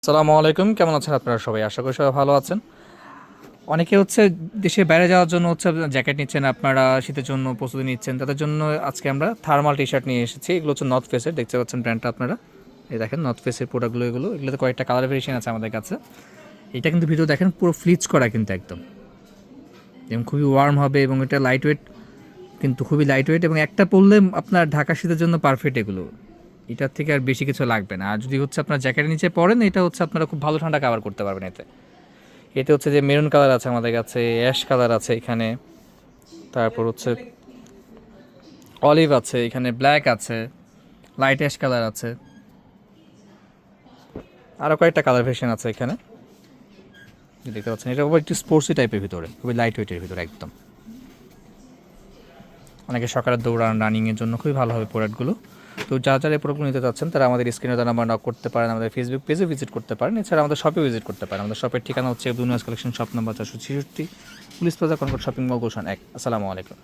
আসসালামু আলাইকুম, কেমন আছেন আপনারা সবাই? আশা করি সবাই ভালো আছেন। অনেকে হচ্ছে দেশের বাইরে যাওয়ার জন্য হচ্ছে জ্যাকেট নিচ্ছেন, আপনারা শীতের জন্য প্রস্তুতি নিচ্ছেন, তাদের জন্য আজকে আমরা থার্মাল টি শার্ট নিয়ে এসেছি। এগুলো হচ্ছে নর্থ ফেসের, দেখতে পাচ্ছেন ব্র্যান্ডটা আপনারা। এই দেখেন নর্থ ফেসের প্রোডাক্টগুলো, এগুলোতে কয়েকটা কালার ভেরিয়েশন আছে আমাদের কাছে। এটা কিন্তু ভিডিও দেখেন পুরো ফ্লিচ করা কিন্তু একদম, এবং খুবই ওয়ার্ম হবে, এবং এটা লাইট ওয়েট, কিন্তু খুবই লাইট ওয়েট, এবং একটা পরলে আপনার ঢাকা শীতের জন্য পারফেক্ট এগুলো। এটার থেকে আর বেশি কিছু লাগবে না। আর যদি হচ্ছে আপনার জ্যাকেটের নিচে পরেন, এটা হচ্ছে আপনারা খুব ভালো ঠান্ডা কাভার করতে পারবেন এতে। এতে হচ্ছে যে মেরুন কালার আছে আমাদের কাছে, অ্যাশ কালার আছে এখানে, তারপর হচ্ছে অলিভ আছে এখানে, ব্ল্যাক আছে, লাইট অ্যাশ কালার আছে, আরও কয়েকটা কালার ভেরিয়েশন আছে এখানে দেখতে পাচ্ছেন। এটা আবার একটু স্পোর্টসি টাইপের ভিতরে, খুবই লাইট ওয়েটের ভিতরে একদম। অনেকে সকালে দৌড়ান, রানিংয়ের জন্য খুবই ভালো হবে প্রোডাক্টগুলো। তো যারা যারা এই প্রোডাক্টগুলো নিতে চাচ্ছেন তারা আমাদের স্ক্রিনে তার নাম্বার নক করতে পারেন, আমাদের ফেসবুক পেজে ভিজিট করতে পারেন, এছাড়া আমাদের শপে ভিজিট করতে পারেন। আমাদের শপের ঠিকানা হচ্ছে Duniya's collection, shop number 466, police plaza, Concord shopping mall, Gulshan 1। আসসালামু আলাইকুম।